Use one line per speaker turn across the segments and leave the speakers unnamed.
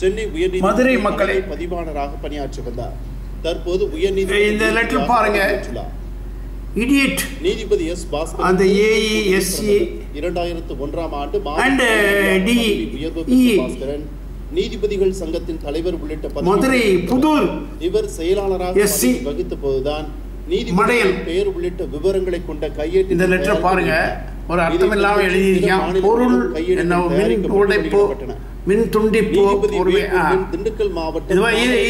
சென்னை
மதுரை மக்களை
பதிவாளராக பணியாற்றி வந்தார். தற்போது
இந்த லெட்டர் பாருங்க. இடியட்
நீதிபதி எஸ் பாஸ்கர்
அந்த AESE
2001ஆம் ஆண்டு
and
பாஸ்கரன் நீதிபதிகள் சங்கத்தின் தலைவர் உள்ளிட்ட
மதுரை புதூர்
இவர் செயலாளராக வகித்த போதுதான் நீதிபதிகள் பெயர் உள்ளிட்ட விவரங்களை கொண்ட கையேட்டு.
இந்த லெட்டர் பாருங்க, ஒரு அர்த்தம் இல்லாம எழுதியிருக்கான். பொருள் என்ன, மின் உடைப்பு, மின் துண்டிப்பு,
திண்டுக்கல் மாவட்டம்.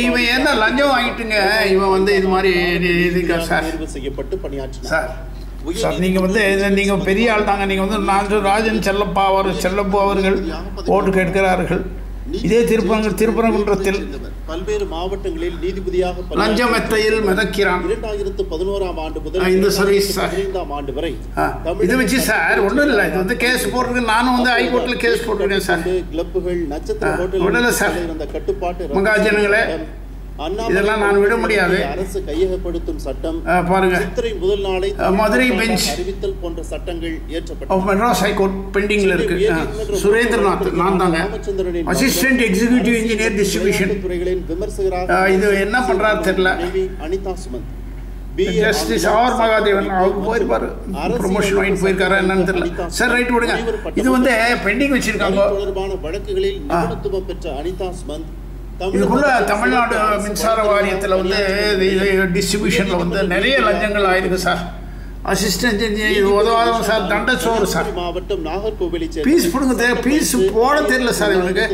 இவன் என்ன லஞ்சம் வாங்கிட்டுங்க, இவன் வந்து இது மாதிரி
தேர்வு செய்யப்பட்டு பணியாற்றினார்.
சார் நீங்க பெரிய ஆள் தாங்க. நீங்க வந்து ராஜன் செல்லப்பா அவர்கள் ஓட்டு கேட்கிறார்கள். இதே திருப்பரங்குன்றத்தில்
பல்வேறு மாவட்டங்களில் நீதிபதியாக
லஞ்சமெத்தையில் மிதக்கிறான்.
2011ஆம் ஆண்டு முதல்
இந்த சர்வீஸ்
15ஆம் ஆண்டு வரை
இது வச்சு சார் ஒன்றும் இல்லை. இது வந்து கேஸ் போட்டிருக்கு. நானும் வந்து ஹைகோர்ட்ல கேஸ் போட்டிருக்கேன் சார்.
கிளப்புகள், நட்சத்திர ஹோட்டல் இருந்த கட்டுப்பாட்டு
மகாஜனங்களே, இதெல்லாம் நான் விட முடியாது.
அரசு கையகப்படுத்தும் சட்டம்
பாருங்க,
சித்திரை முதல் நாளை
மதுரை பெஞ்ச்
அறிவித்தல் போன்ற சட்டங்கள் ஏற்றப்பட்டன.
மெட்ராஸ் ஹைகோர்ட் பெண்டிங்ல இருக்கு. சுரேந்திரநாத், நான் தாங்க அசிஸ்டன்ட் எக்ஸிகியூட்டிவ் இன்ஜினியர் டிஸ்ட்ரிபியூஷன்
துறைகளின் விமர்சகராக.
இது என்ன பண்றாரு தெரியல.
அனிதா சுமந்த்
ஜஸ்டிஸ் ஆர் மகாதேவன் அவர் போயிருப்பாரு, ப்ரொமோஷன் வாங்கிட்டு போயிருக்காரா என்னன்னு தெரியல. சார் ரைட் விடுங்க. இது வந்து பெண்டிங் வச்சிருக்காங்க.
தொடர்பான வழக்குகளில் நிபுணத்துவம் பெற்ற அனிதா சுமந்த்
இதுக்குள்ள தமிழ்நாடு மின்சார வாரியத்தில் வந்து டிஸ்ட்ரிபியூஷன்ல வந்து நிறைய லஞ்சங்கள் ஆயிருக்கு சார். அசிஸ்டன்ட் இன்ஜினியர் உதவாதவங்க சார். தண்டச்சோறு சார்.
மாவட்டம் நாகர்கோவிலை
பீஸ் கொடுங்க, பீஸ் போட தெரியல சார் இவனுக்கு.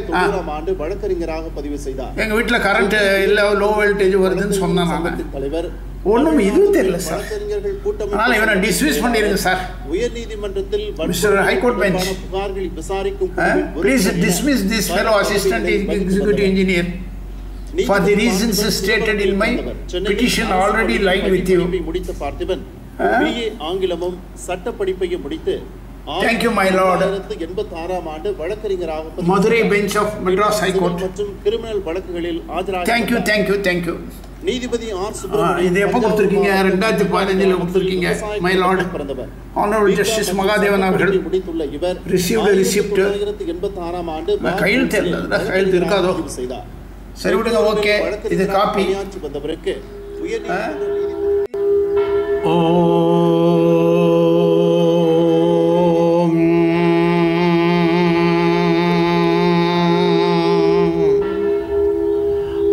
ஆண்டு வழக்கறிஞராக பதிவு செய்தார்.
எங்க வீட்டில் கரண்ட் இல்லை, லோ வோல்டேஜ் வருதுன்னு சொன்னேன் நான்.
தலைவர்
ஒன்றும் இதுவும் தெரியல சார். அதனால இவனை டிஸ்மிஸ் பண்ணிருங்க சார்.
உயர்நீதிமன்றத்தில்
மிஸ்டர் ஹைகோர்ட் பெஞ்ச்
புகார்களை விசாரிக்கும்
please dismiss this fellow assistant executive engineer for the reasons stated in my petition already lying with you.
முடித்த பார்த்திபன் BA ஆங்கிலமும் சட்ட படிப்பையும் முடித்து
Thank you, my lord.
1986ஆம் ஆண்டு வழக்கறிஞராக
Madurai bench of Madras high court
மற்றும் கிரிமினல் வழக்குகளில் ஆஜராக.
Thank you.
நீதிபதி ஆர் சுப்ரமணியன்
இது எப்போ கொடுத்துருக்கீங்க? 2015 கொடுத்துருக்கீங்க. My lord honourable justice Mahadevan அவர்கள்
முடித்துள்ள இவர்
ரிசீவ்ட்
1986ஆம் ஆண்டு
கையெழுத்து இருக்காதோ? சரி விடுங்க, ஓகே. இது காப்பி.
வந்தவருக்கு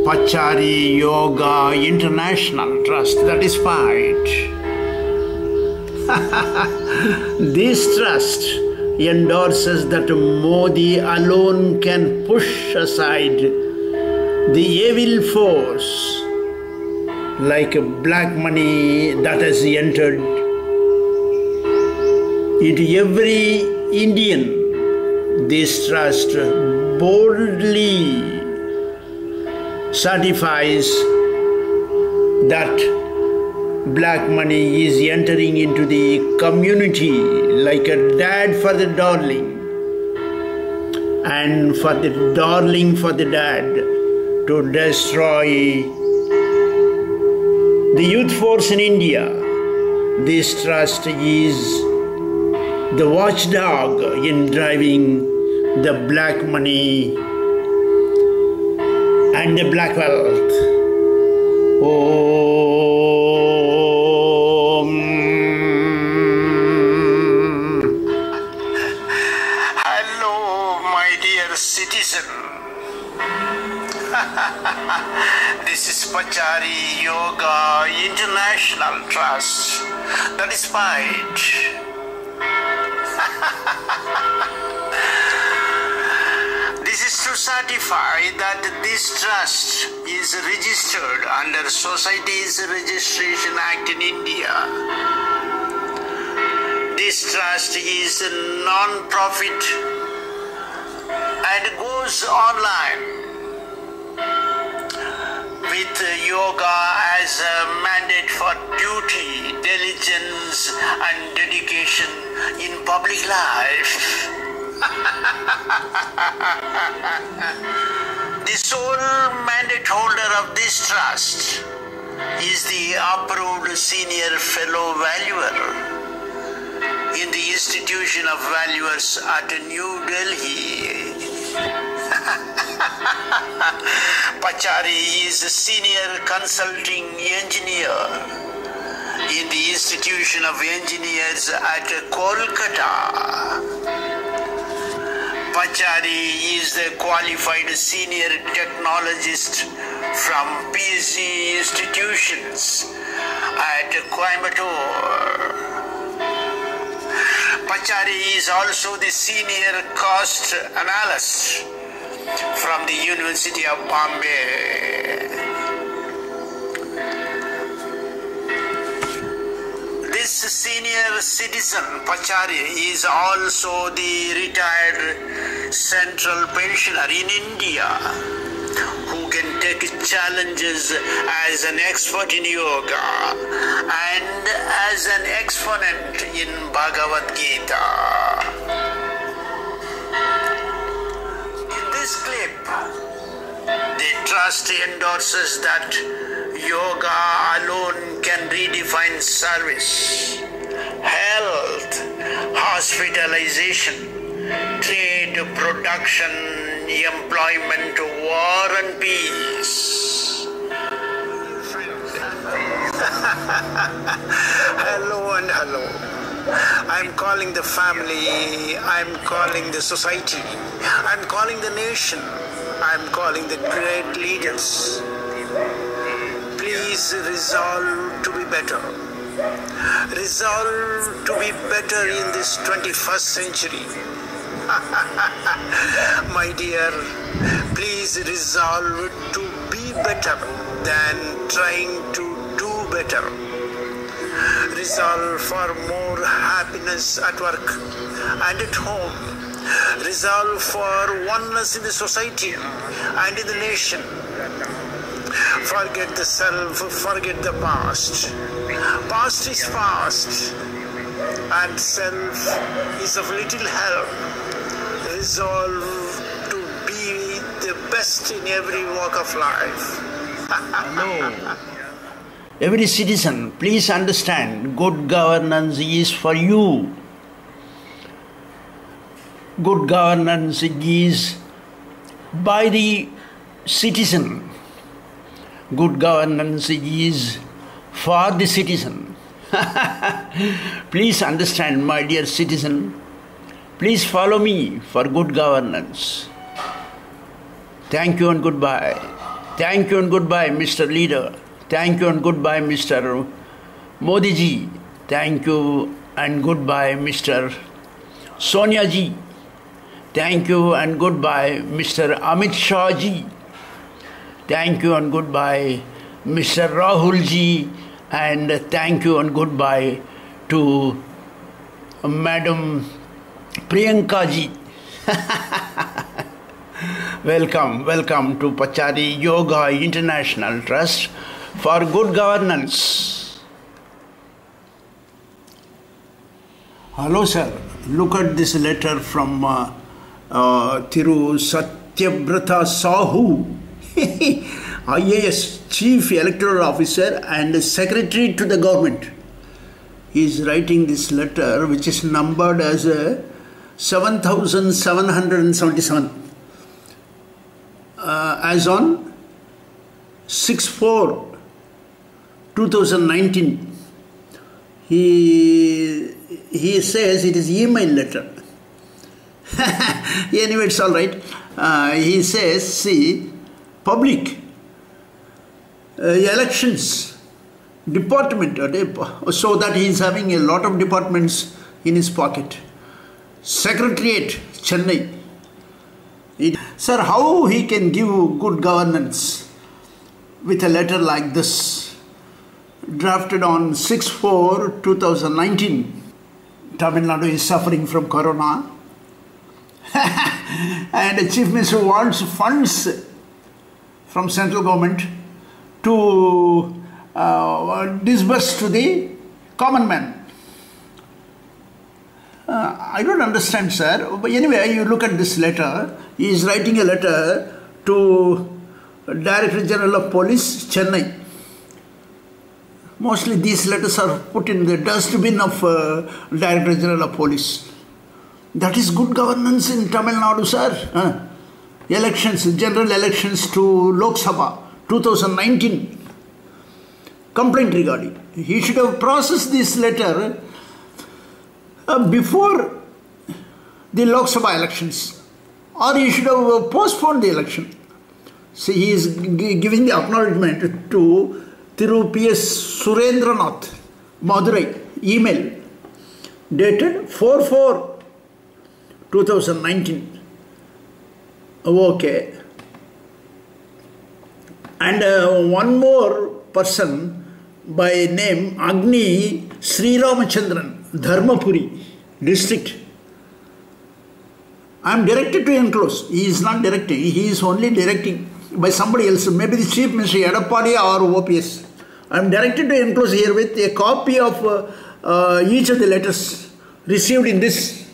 Pachari Yoga International Trust, that is right. This trust endorses that Modi alone can push aside the evil force like black money that has entered into every Indian. This trust boldly certifies that black money is entering into the community like a dad for the darling and for the darling for the dad to destroy the youth force in India. This trust is the watchdog in driving the black money and the black wealth. Hello, my dear citizen. This is Pachari Yoga International Trust. That is right. This is to certify that this trust is registered under Societies Registration Act in India. This trust is a non-profit and goes online with yoga as a mandate for duty, diligence and dedication in public life. The sole mandate holder of this trust is the approved senior fellow valuer in the Institution of Valuers at New Delhi.
Pachari is a senior consulting engineer in the Institution of Engineers at Kolkata. Pachari is a qualified senior technologist from PSC institutions at Coimbatore. Pachari is also the senior cost analyst from the University of Bombay. This senior citizen, Pachari, is also the retired central pensioner in India who can take challenges as an expert in yoga and as an exponent in Bhagavad Gita. In this clip, the trust endorses that yoga alone can redefine service, health, hospitalization, trade, production, employment, war and peace. Hello and hello. I'm calling the family, I'm calling the society, I'm calling the nation, I'm calling the great leaders. Please resolve to be better. Resolve to be better in this 21st century. My dear, please resolve to be better than trying to do better. Resolve for more happiness at work and at home. Resolve for oneness in the society and in the nation. Forget the self, forget the past. Past is past, and self is of little help. Resolve to be the best in every walk of life.
No. Every citizen, please understand, good governance is for you. Good governance is by the citizen. Good governance is for the citizen. Please understand, my dear citizen. Please follow me for good governance. Thank you and goodbye. Thank you and goodbye, Mr. Leader. Thank you and goodbye, Mr. Modi ji. Thank you and goodbye, Mr. Sonia ji. Thank you and goodbye, Mr. Amit Shah ji. Thank you and goodbye, Mr. Rahul ji. And thank you and goodbye to Madam Priyanka ji. Welcome to Pachari Yoga International Trust for Good Governance. Hello sir, look at this letter from Thiru Satyabrata Sahu, IAS, Chief Electoral Officer and Secretary to the Government. He is writing this letter which is numbered as 7777 as on 6/4/2019. He says it is email letter. Anyway, it's all right. He says, see, public elections department, so that he is having a lot of departments in his pocket. Secretariat, Chennai. Sir, how he can give good governance with a letter like this, drafted on 6/4/2019. Tamil Nadu is suffering from corona. And the Chief Minister wants funds from central government to disburse to the common man. I don't understand, sir. But anyway, you look at this letter. He is writing a letter to Director General of Police, Chennai. Mostly these letters are put in the dustbin of Director General of Police. That is good governance in Tamil Nadu, sir. elections, general elections to Lok Sabha 2019, complaint regarding. He should have processed this letter before the Lok Sabha elections, or he should have postponed the election. See, he is giving the acknowledgement to Thiru P.S. Surendranath, Madurai, email dated 4/4/2019. Okay. And one more person by name Agni Sri Ramachandran, Dharmapuri district. I am directed to enclose. He is not directing. He is only directing by somebody else. Maybe the Chief Minister Edappadi or OPS. I am directed to enclose here with a copy of each of the letters received in this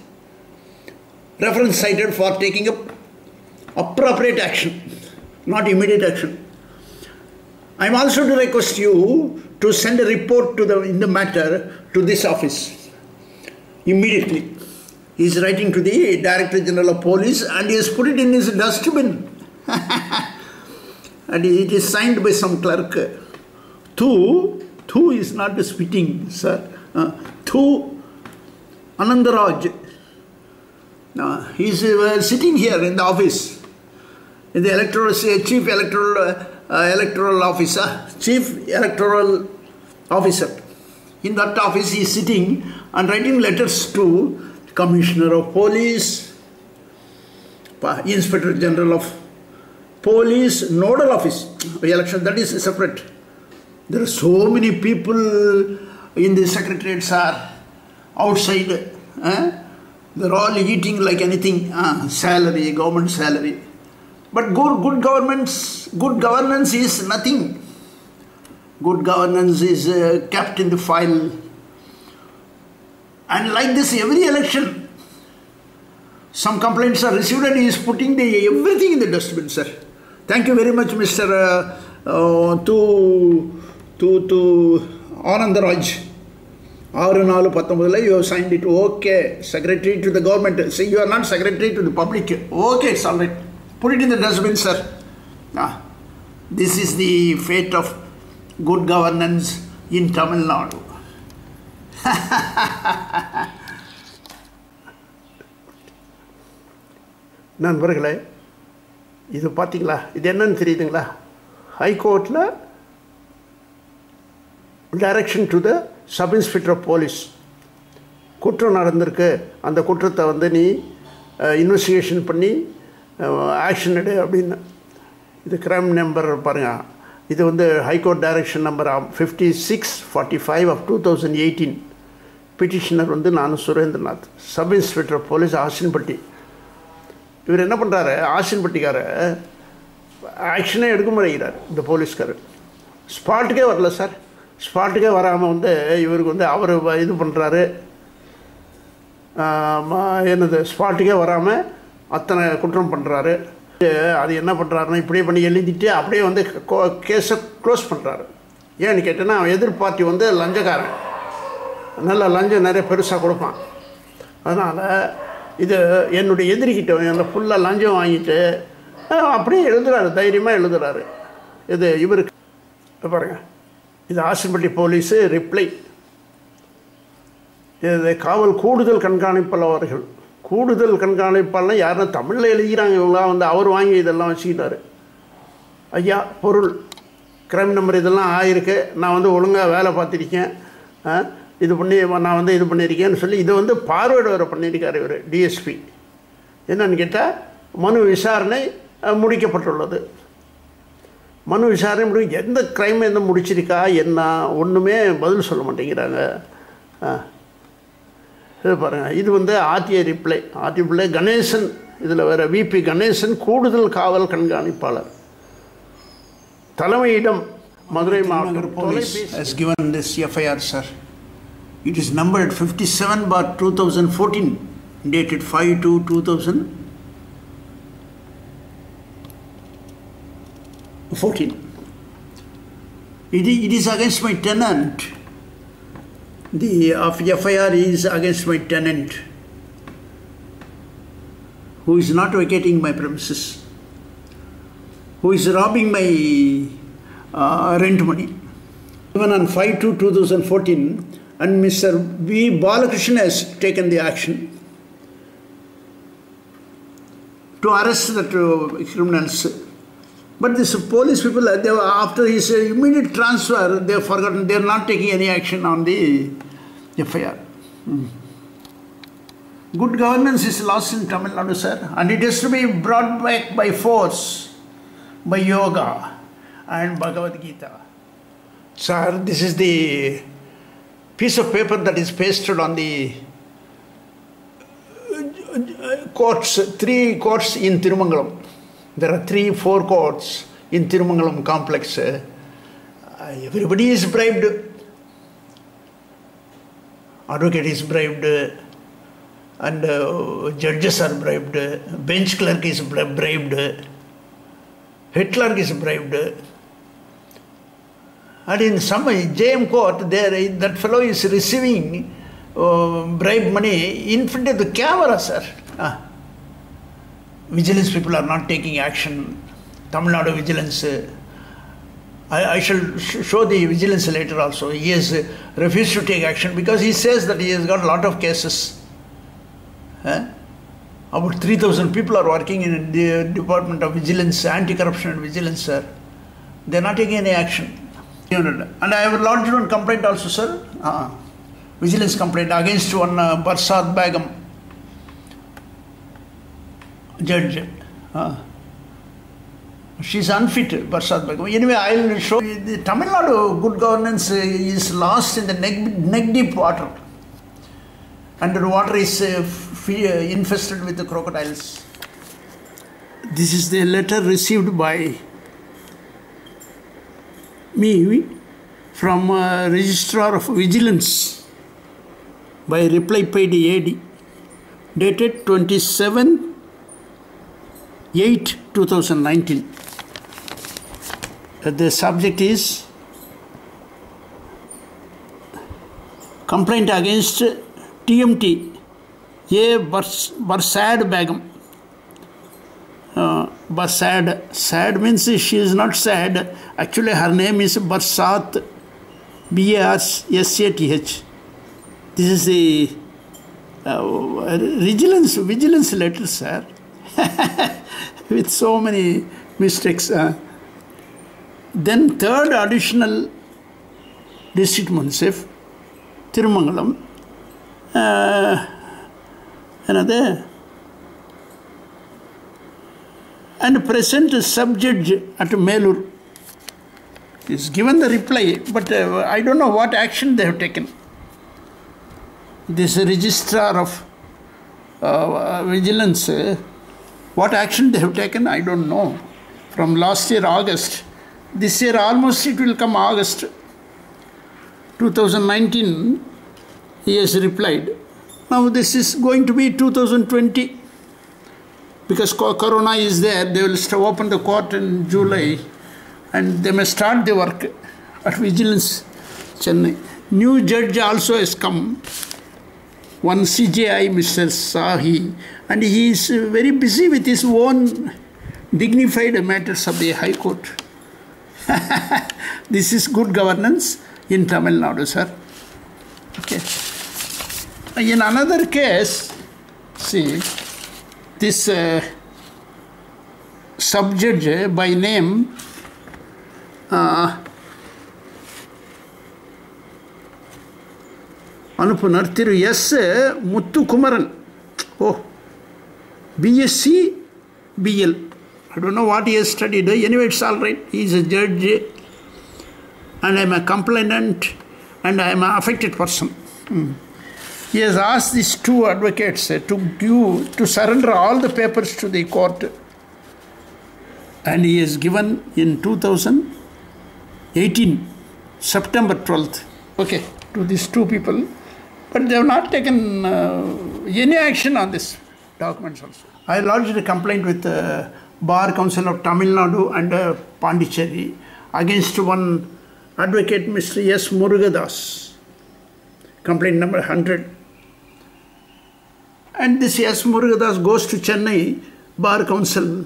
reference cited for taking up appropriate action, not immediate action. I am also to request you to send a report to in the matter to this office immediately. He is writing to the Director General of Police and he has put it in his dustbin. And it is signed by some clerk. Thu is not the spitting, sir. Thu Anandaraj. He is sitting here in the office, in the chief electoral officer, chief electoral officer. In that office he is sitting and writing letters to Commissioner of Police, Inspector General of Police, Nodal Office, election, that is separate. There are so many people in the secretariats are outside. They're all eating like anything, salary, government salary. But good governance is nothing. Good governance is kept in the file. And like this, every election, some complaints are received and he is putting everything in the dustbin, sir. Thank you very much, Mr. Anandaraj. 6/4/19, you have signed it. Okay, secretary to the government. See, you are not secretary to the public. Okay, it's all right. Put it in the dustbin, sir. This is the fate of good governance in Tamil Nadu. நண்பர்களே, இது பார்த்தீங்களா? இது என்னன்னு தெரியுதுங்களா? ஹைகோர்ட்டில் direction to the sub inspector of police, குற்றம் நடந்திருக்கு, அந்த குற்றத்தை வந்து நீ இன்வெஸ்டிகேஷன் பண்ணி ஆக்ஷன் எடு அப்படின்னு. இது கிரைம் நம்பர் பாருங்கள். இது வந்து ஹைகோர்ட் டைரக்ஷன் நம்பர் 5645/2018. பிட்டிஷனர் வந்து நான் Surendranath, sub inspector of police, Asinpatti. இவர் என்ன பண்ணுறாரு, ஆசின்பட்டிக்காரர் ஆக்ஷனே எடுக்க மாட்டேங்கிறார். இந்த போலீஸ்காரர் ஸ்பாட்டுக்கே வரல சார். ஸ்பாட்டுக்கே வராமல் வந்து இவருக்கு வந்து அவர் இது பண்ணுறாரு. என்னது, ஸ்பாட்டுக்கே வராமல் அத்தனை குற்றம் பண்ணுறாரு. அது என்ன பண்ணுறாருன்னா, இப்படியே பண்ணி எழுதிட்டு அப்படியே வந்து கேஸை க்ளோஸ் பண்ணுறாரு. ஏன்னு கேட்டேன்னா, எதிர்பார்ட்டி வந்து லஞ்சக்காரன், நல்லா லஞ்சம் நிறைய பெருசாக கொடுப்பான். அதனால் இது என்னுடைய எதிரிக்கிட்ட அந்த ஃபுல்லாக லஞ்சம் வாங்கிட்டு அப்படியே எழுதுறாரு, தைரியமாக எழுதுறாரு. இது இவருக்கு பாருங்கள், இது ஆசின்பட்டி போலீஸு ரிப்ளை. இது காவல் கூடுதல் கண்காணிப்பாளர் அவர்கள். கூடுதல் கண்காணிப்பாளர்னா யாருன்னா தமிழில் எழுதிக்கிறாங்க. இவங்களாம் வந்து அவர் வாங்கி இதெல்லாம் வச்சுக்கிட்டாரு. ஐயா, பொருள் கிரைம் நம்பர் இதெல்லாம் ஆகிருக்கு, நான் வந்து ஒழுங்காக வேலை பார்த்துருக்கேன், இது பண்ணி நான் வந்து இது பண்ணியிருக்கேன்னு சொல்லி இதை வந்து பார்வையிட வர பண்ணியிருக்காரு இவர் டிஎஸ்பி. என்னன்னு கேட்டால், மனு விசாரணை முடிக்கப்பட்டுள்ளது. மனு விசாரணை எந்த கிரைம் எந்த முடிச்சிருக்கா என்ன ஒன்றுமே பதில் சொல்ல மாட்டேங்கிறாங்க. இது பாருங்கள், இது வந்து ஆர்டிஐ ரிப்ளை. ஆர்டிஐ கணேசன், இதில் வேறு விபி கணேசன், கூடுதல் காவல் கண்காணிப்பாளர், தலைமையிடம் மதுரை மாவட்டம்.
Police has given this FIR, sir. It is numbered 57/2014, dated 5/2/2014. It is against my tenant. The FIR is against my tenant, who is not vacating my premises. who is robbing my rent money. Even on 5/2/2014, and Mr. V. Balakrishnan has taken the action to arrest the criminals. But these police people, after his immediate transfer, they have forgotten, they are not taking any action on the FIR. Good governance is lost in Tamil Nadu, sir, and it has to be brought back by force, by yoga and Bhagavad Gita. Sir, this is the piece of paper that is pasted on the courts, 3 courts in Tirumangalam. There are 3-4 courts in Tirumangalam complex. Everybody is bribed. Advocate is bribed, and judges are bribed, bench clerk is bribed, head clerk is bribed. And in some JM court, there that fellow is receiving bribe money in front of the camera, sir. Vigilance people are not taking action. Tamil Nadu vigilance. I shall show the vigilance later also. He has refused to take action because he says that he has got a lot of cases. About 3,000 people are working in the Department of Vigilance, Anti-Corruption and Vigilance, sir. They are not taking any action. And I have lodged one complaint also, sir. Vigilance complaint against one Barsat Begum, judge. She is unfit, Barsat Begum. Anyway, I will show you the Tamil Nadu good governance is lost in the neck deep water. And the water is infested with the crocodiles. This is the letter received by me from Registrar of Vigilance by reply paid AD, dated 27/8/2019. The subject is complaint against TMT A. Barsad Begum. Barsad, sad means she is not sad. Actually, her name is Barsat, Barsath. This is the vigilance letter, sir, with so many mistakes. Then 3rd additional district municip, Tirumangalam, another, and present sub-judge at Melur is given the reply, but I don't know what action they have taken. This registrar of vigilance, what action they have taken, I don't know. From last year, August. This year, almost it will come August 2019, he has replied. Now this is going to be 2020. Because Corona is there, they will open the court in July and they may start the work at Vigilance, Chennai. New judge also has come, one CJI, Mr. Sahi, and he is very busy with his own dignified matters of the High Court. This is good governance in Tamil Nadu, sir. Okay. In another case, see, this sub-judge by name Anupunar Thiru S. Muthukumaran. Oh, BSc BL. I don't know what he has studied. Anyway, it's all right. He is a judge and I am a complainant and I am an affected person. He has asked these 2 advocates to surrender all the papers to the court, and he has given in 2018, September 12th, okay, to these 2 people, but they have not taken any action on this documents also. I lodged a complaint with Bar Council of Tamil Nadu and Pondicherry against one advocate, Mr. S. Murugadas, complaint number 100. And this S. Murugadas goes to Chennai Bar Council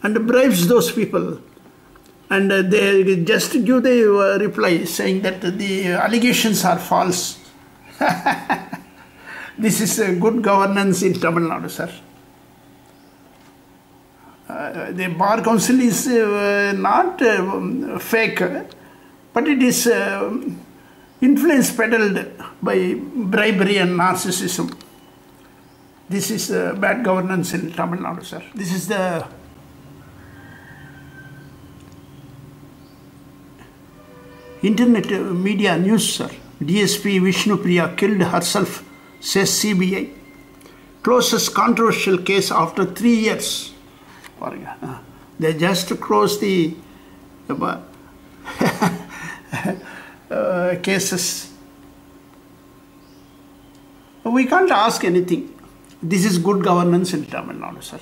and bribes those people. And they just give the reply saying that the allegations are false. This is good governance in Tamil Nadu, sir. The Bar Council is not fake, but it is influence peddled by bribery and narcissism. This is bad governance in Tamil Nadu, sir. This is the internet media news, sir. DSP Vishnupriya killed herself, says CBI. Closes controversial case after 3 years. They just closed the cases. We can't ask anything. This is good governance in Tamil Nadu, sir.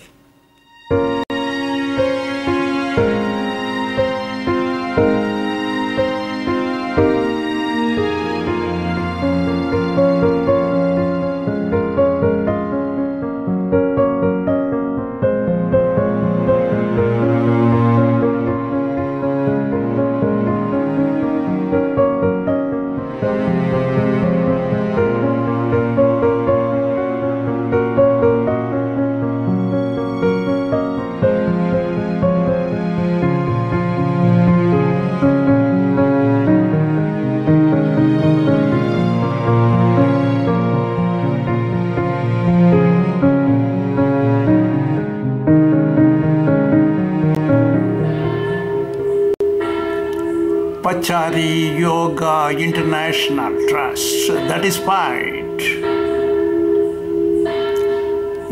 Pachari Yoga International Trust, that is right.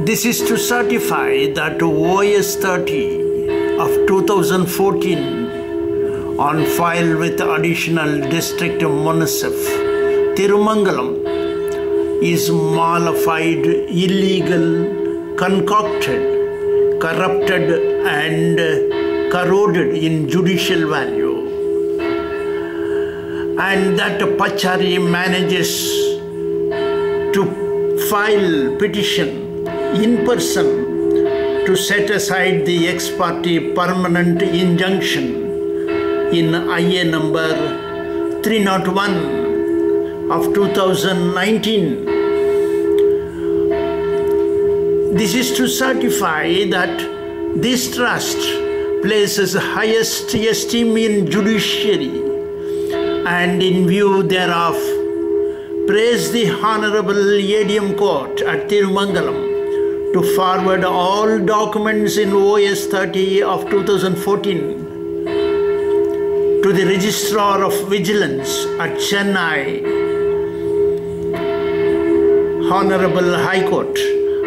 This is to certify that OS 30 of 2014 on file with additional district Municip Tirumangalam is mollified, illegal, concocted, corrupted and corroded in judicial value. And that Pachari manages to file petition in person to set aside the ex parte permanent injunction in IA number 301 of 2019. This is to certify that this trust places highest esteem in judiciary, and in view thereof, praise the Honorable ADM Court at Tirumangalam to forward all documents in OS 30 of 2014 to the Registrar of Vigilance at Chennai, Honorable High Court,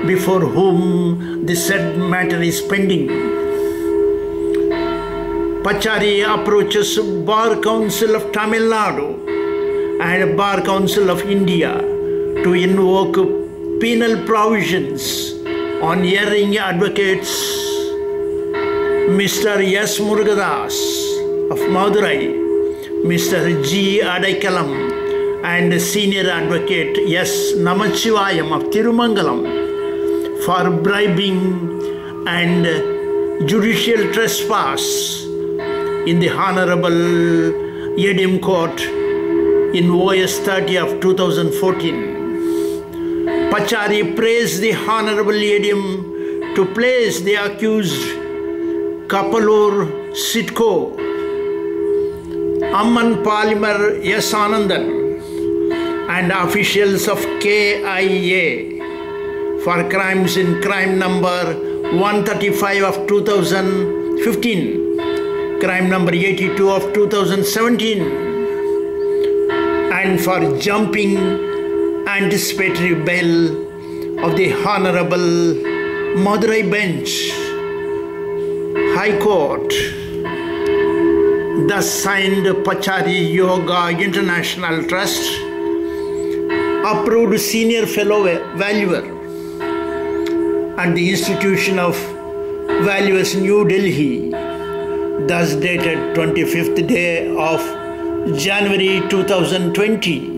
before whom the said matter is pending. Pachari approaches Bar Council of Tamil Nadu and Bar Council of India to invoke penal provisions on erring advocates Mr. S. Murugadas of Madurai, Mr. G. Adaikalam and Senior Advocate S. Namachivayam of Tirumangalam for bribing and judicial trespass in the Honorable ADM Court in OS 30 of 2014. Pachari praised the Honorable ADM to place the accused Kapalur Sitco, Amman Polymer S. Anandan and officials of KIA for crimes in crime number 135 of 2015. Crime number 82 of 2017, and for jumping anticipatory bail of the Honorable Madurai Bench, High Court. Thus signed, Pachari Yoga International Trust, approved Senior Fellow Valuer at the Institution of Valuers, New Delhi, thus dated 25th day of January 2020.